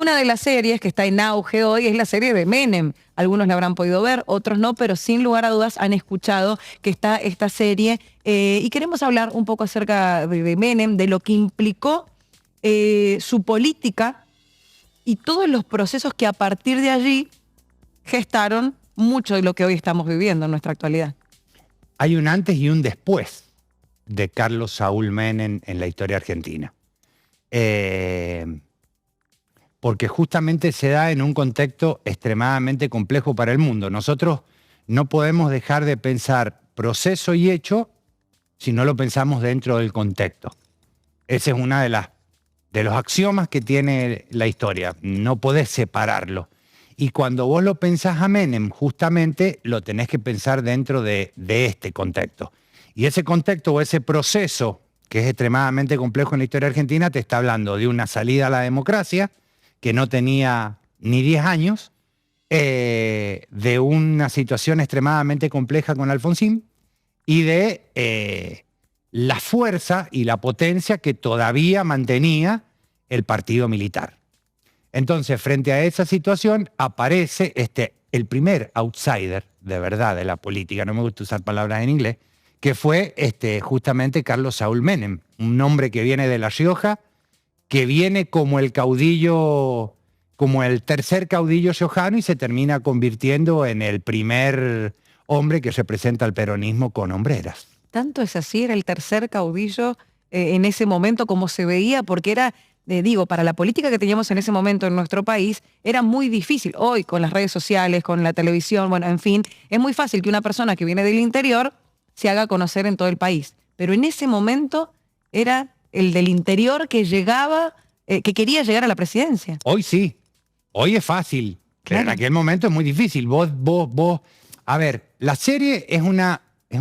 Una de las series que está en auge hoy es la serie de Menem. Algunos la habrán podido ver, otros no, pero sin lugar a dudas han escuchado que está esta serie. Y queremos hablar un poco acerca de Menem, de lo que implicó su política y todos los procesos que a partir de allí gestaron mucho de lo que hoy estamos viviendo en nuestra actualidad. Hay un antes y un después de Carlos Saúl Menem en la historia argentina. Porque justamente se da en un contexto extremadamente complejo para el mundo. Nosotros no podemos dejar de pensar proceso y hecho si no lo pensamos dentro del contexto. Ese es uno de los axiomas que tiene la historia. No podés separarlo. Y cuando vos lo pensás a Menem, justamente lo tenés que pensar dentro de este contexto. Y ese contexto o ese proceso, que es extremadamente complejo en la historia argentina, te está hablando de una salida a la democracia, que no tenía ni 10 años, de una situación extremadamente compleja con Alfonsín y de la fuerza y la potencia que todavía mantenía el partido militar. Entonces, frente a esa situación, aparece el primer outsider, de verdad, de la política, no me gusta usar palabras en inglés, que fue justamente Carlos Saúl Menem, un hombre que viene de La Rioja, que viene como el caudillo, como el tercer caudillo riojano y se termina convirtiendo en el primer hombre que representa al peronismo con hombreras. Tanto es así, era el tercer caudillo en ese momento como se veía, porque era, para la política que teníamos en ese momento en nuestro país, era muy difícil. Hoy, con las redes sociales, con la televisión, bueno, en fin, es muy fácil que una persona que viene del interior se haga conocer en todo el país. Pero en ese momento era el del interior que llegaba, que quería llegar a la presidencia. Hoy sí, hoy es fácil, pero en aquel momento es muy difícil. A ver, la serie es un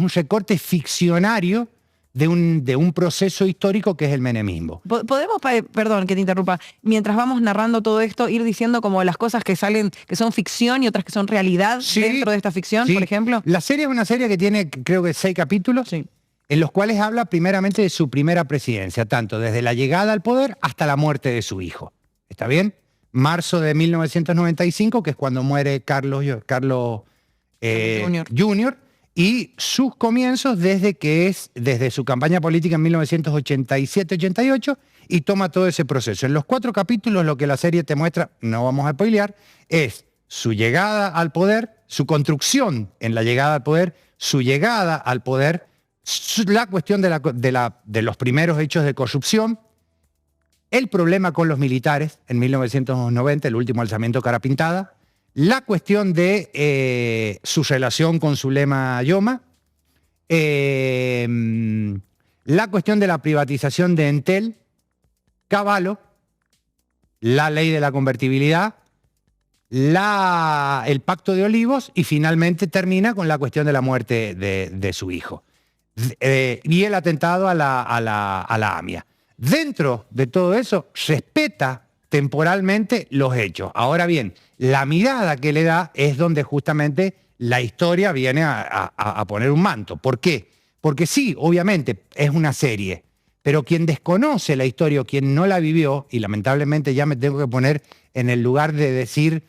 recorte ficcionario de un proceso histórico que es el menemismo. Podemos, perdón que te interrumpa, mientras vamos narrando todo esto, ir diciendo como las cosas que salen, que son ficción y otras que son realidad dentro de esta ficción, por ejemplo. La serie es una serie que tiene, creo que 6 capítulos. Sí. En los cuales habla primeramente de su primera presidencia, tanto desde la llegada al poder hasta la muerte de su hijo. ¿Está bien? Marzo de 1995, que es cuando muere Carlos Jr., y sus comienzos desde su campaña política en 1987-88, y toma todo ese proceso. En los 4 capítulos lo que la serie te muestra, no vamos a spoilear, es su llegada al poder, su construcción en la llegada al poder, su llegada al poder, la cuestión de los primeros hechos de corrupción, el problema con los militares en 1990, el último alzamiento cara pintada, la cuestión de su relación con Zulema Yoma, la cuestión de la privatización de Entel, Cavallo, la ley de la convertibilidad, el pacto de Olivos y finalmente termina con la cuestión de la muerte de su hijo. Y el atentado a la AMIA. Dentro de todo eso, respeta temporalmente los hechos. Ahora bien, la mirada que le da es donde justamente la historia viene a poner un manto. ¿Por qué? Porque sí, obviamente, es una serie, pero quien desconoce la historia o quien no la vivió, y lamentablemente ya me tengo que poner en el lugar de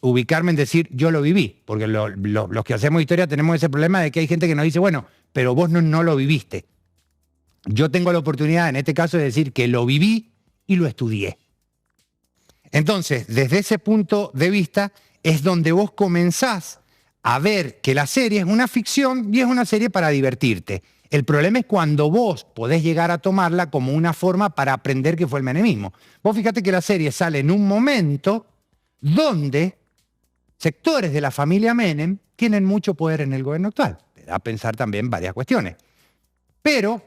ubicarme en decir yo lo viví, porque los que hacemos historia tenemos ese problema de que hay gente que nos dice, bueno, pero vos no lo viviste. Yo tengo la oportunidad en este caso de decir que lo viví y lo estudié. Entonces, desde ese punto de vista es donde vos comenzás a ver que la serie es una ficción y es una serie para divertirte. El problema es cuando vos podés llegar a tomarla como una forma para aprender qué fue el menemismo. Vos fíjate que la serie sale en un momento donde sectores de la familia Menem tienen mucho poder en el gobierno actual. Te da a pensar también varias cuestiones. Pero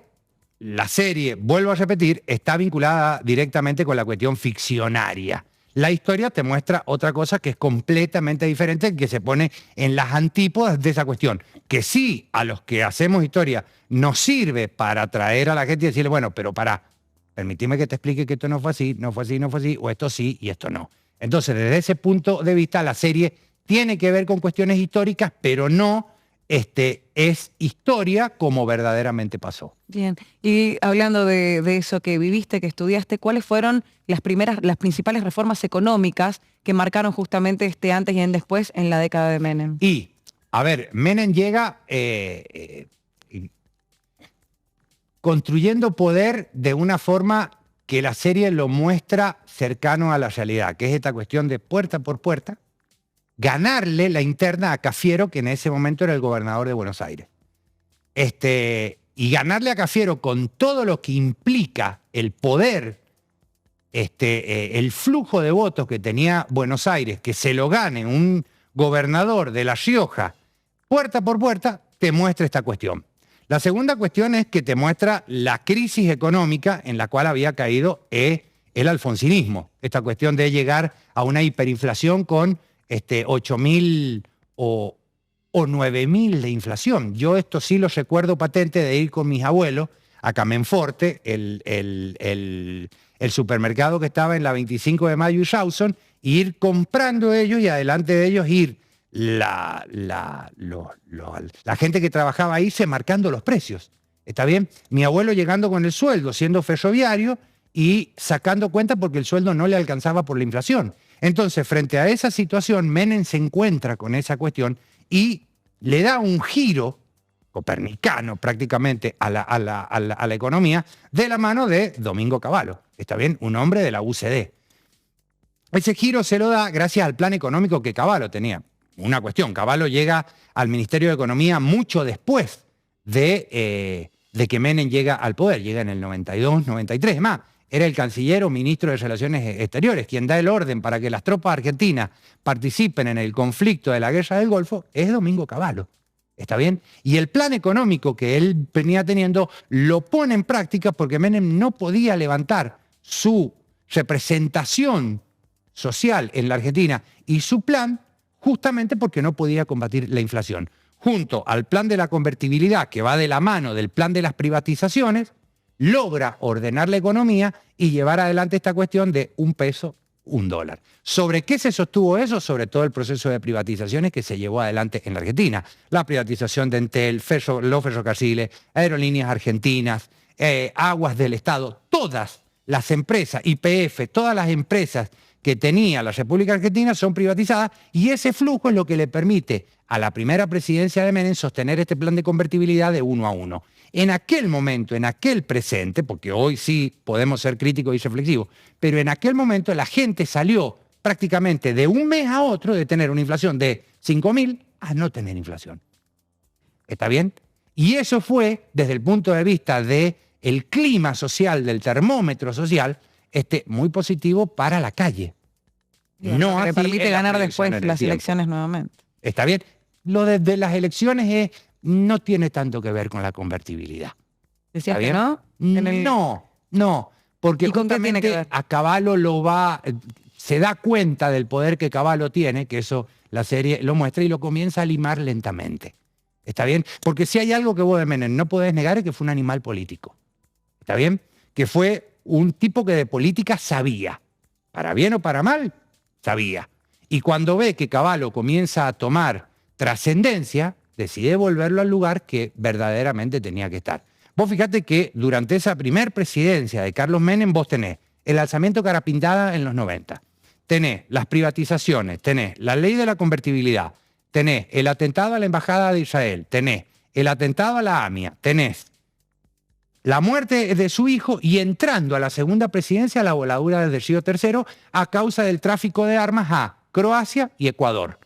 la serie, vuelvo a repetir, está vinculada directamente con la cuestión ficcionaria. La historia te muestra otra cosa que es completamente diferente, que se pone en las antípodas de esa cuestión. Que sí, a los que hacemos historia nos sirve para atraer a la gente y decirle, bueno, pero permitime que te explique que esto no fue así, no fue así, no fue así, o esto sí y esto no. Entonces, desde ese punto de vista, la serie tiene que ver con cuestiones históricas, pero no es historia como verdaderamente pasó. Bien, y hablando de eso que viviste, que estudiaste, ¿cuáles fueron las principales reformas económicas que marcaron justamente este antes y en después en la década de Menem? Y, a ver, Menem llega construyendo poder de una forma que la serie lo muestra cercano a la realidad, que es esta cuestión de puerta por puerta, ganarle la interna a Cafiero, que en ese momento era el gobernador de Buenos Aires. Y ganarle a Cafiero con todo lo que implica el poder, el flujo de votos que tenía Buenos Aires, que se lo gane un gobernador de La Rioja, puerta por puerta, te muestra esta cuestión. La segunda cuestión es que te muestra la crisis económica en la cual había caído el alfonsinismo. Esta cuestión de llegar a una hiperinflación con 8.000 o 9.000 de inflación. Yo esto sí lo recuerdo patente de ir con mis abuelos a Camenforte, el supermercado que estaba en la 25 de Mayo y Rawson, e ir comprando ellos y adelante de ellos ir la gente que trabajaba ahí se marcando los precios. ¿Está bien? Mi abuelo llegando con el sueldo, siendo ferroviario y sacando cuenta porque el sueldo no le alcanzaba por la inflación. Entonces, frente a esa situación, Menem se encuentra con esa cuestión y le da un giro copernicano prácticamente a la economía de la mano de Domingo Cavallo. ¿Está bien? Un hombre de la UCD. Ese giro se lo da gracias al plan económico que Cavallo tenía. Una cuestión, Cavallo llega al Ministerio de Economía mucho después de que Menem llega al poder. Llega en el 92, 93. Es más, era el canciller o ministro de Relaciones Exteriores. Quien da el orden para que las tropas argentinas participen en el conflicto de la guerra del Golfo es Domingo Cavallo. ¿Está bien? Y el plan económico que él venía teniendo lo pone en práctica porque Menem no podía levantar su representación social en la Argentina y su plan justamente porque no podía combatir la inflación. Junto al plan de la convertibilidad, que va de la mano del plan de las privatizaciones, logra ordenar la economía y llevar adelante esta cuestión de $1, $1. ¿Sobre qué se sostuvo eso? Sobre todo el proceso de privatizaciones que se llevó adelante en la Argentina. La privatización de Entel, los ferrocarriles, Aerolíneas Argentinas, Aguas del Estado, todas las empresas, YPF, todas las empresas que tenía la República Argentina son privatizadas y ese flujo es lo que le permite a la primera presidencia de Menem sostener este plan de convertibilidad de 1 a 1. En aquel momento, en aquel presente, porque hoy sí podemos ser críticos y reflexivos, pero en aquel momento la gente salió prácticamente de un mes a otro de tener una inflación de 5.000 a no tener inflación. ¿Está bien? Y eso fue, desde el punto de vista del clima social, del termómetro social, muy positivo para la calle. Bien, no le permite ganar después las elecciones nuevamente. ¿Está bien? Lo de las elecciones no tiene tanto que ver con la convertibilidad. ¿Decías que no? No, porque ¿Y con qué tiene que ver? a Cavallo se da cuenta del poder que Cavallo tiene, que eso la serie lo muestra y lo comienza a limar lentamente. ¿Está bien? Porque si hay algo que vos de Menem no podés negar es que fue un animal político. ¿Está bien? Que fue un tipo que de política sabía. Para bien o para mal, sabía. Y cuando ve que Cavallo comienza a tomar trascendencia, decide volverlo al lugar que verdaderamente tenía que estar. Vos fíjate que durante esa primer presidencia de Carlos Menem vos tenés el alzamiento Carapintada en los 90, tenés las privatizaciones, tenés la ley de la convertibilidad, tenés el atentado a la Embajada de Israel, tenés el atentado a la AMIA, tenés la muerte de su hijo y entrando a la segunda presidencia la voladura del Río Tercero a causa del tráfico de armas a Croacia y Ecuador,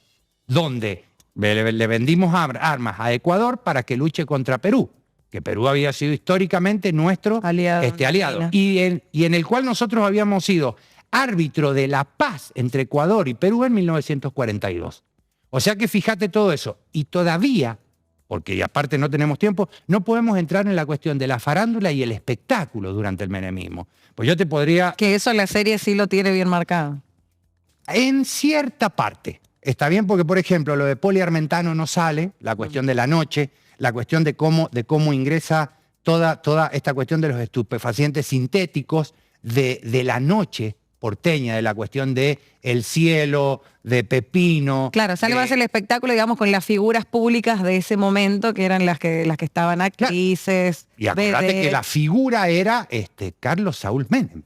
donde le vendimos armas a Ecuador para que luche contra Perú, que Perú había sido históricamente nuestro aliado y en el cual nosotros habíamos sido árbitro de la paz entre Ecuador y Perú en 1942. O sea que fíjate todo eso. Y todavía, porque aparte no tenemos tiempo, no podemos entrar en la cuestión de la farándula y el espectáculo durante el menemismo. Pues yo te podría... Que eso la serie sí lo tiene bien marcado. En cierta parte. Está bien porque, por ejemplo, lo de Poli Armentano no sale, la cuestión de la noche, la cuestión de cómo ingresa toda esta cuestión de los estupefacientes sintéticos de la noche porteña, de la cuestión de el cielo, de Pepino. Claro, sale más el espectáculo, digamos, con las figuras públicas de ese momento, que eran las que estaban actrices. Y acordate que la figura era Carlos Saúl Menem.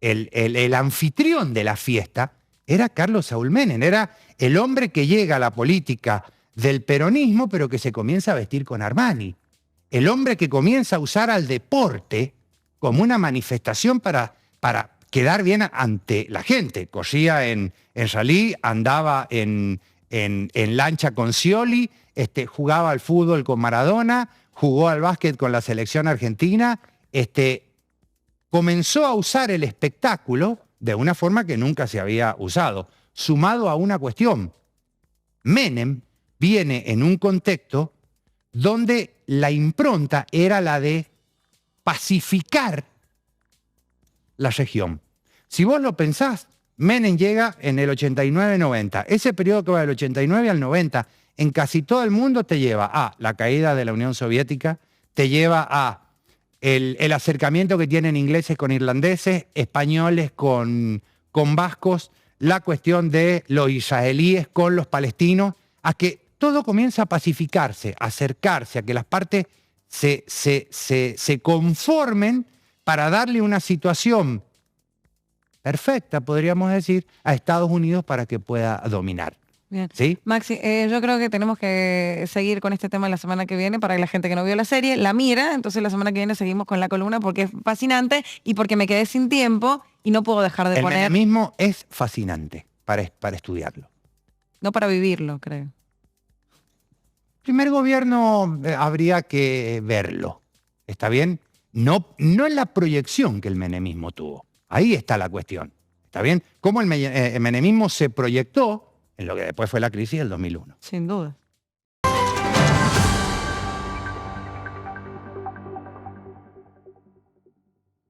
El anfitrión de la fiesta era Carlos Saúl Menem, era el hombre que llega a la política del peronismo, pero que se comienza a vestir con Armani. El hombre que comienza a usar al deporte como una manifestación para quedar bien ante la gente. Corría en rally, andaba en lancha con Scioli, jugaba al fútbol con Maradona, jugó al básquet con la selección argentina, comenzó a usar el espectáculo de una forma que nunca se había usado, sumado a una cuestión. Menem viene en un contexto donde la impronta era la de pacificar la región. Si vos lo pensás, Menem llega en el 89-90. Ese periodo que va del 89 al 90, en casi todo el mundo te lleva a la caída de la Unión Soviética, te lleva a el acercamiento que tienen ingleses con irlandeses, españoles con vascos, la cuestión de los israelíes con los palestinos, a que todo comienza a pacificarse, a acercarse, a que las partes se conformen para darle una situación perfecta, podríamos decir, a Estados Unidos para que pueda dominar. Bien. ¿Sí? Maxi, yo creo que tenemos que seguir con este tema la semana que viene para que la gente que no vio la serie la mira. Entonces la semana que viene seguimos con la columna porque es fascinante y porque me quedé sin tiempo y no puedo dejar de poner... El menemismo es fascinante para estudiarlo. No para vivirlo, creo. Primer gobierno habría que verlo. ¿Está bien? No en la proyección que el menemismo tuvo. Ahí está la cuestión. ¿Está bien? Cómo el menemismo se proyectó en lo que después fue la crisis del 2001. Sin duda.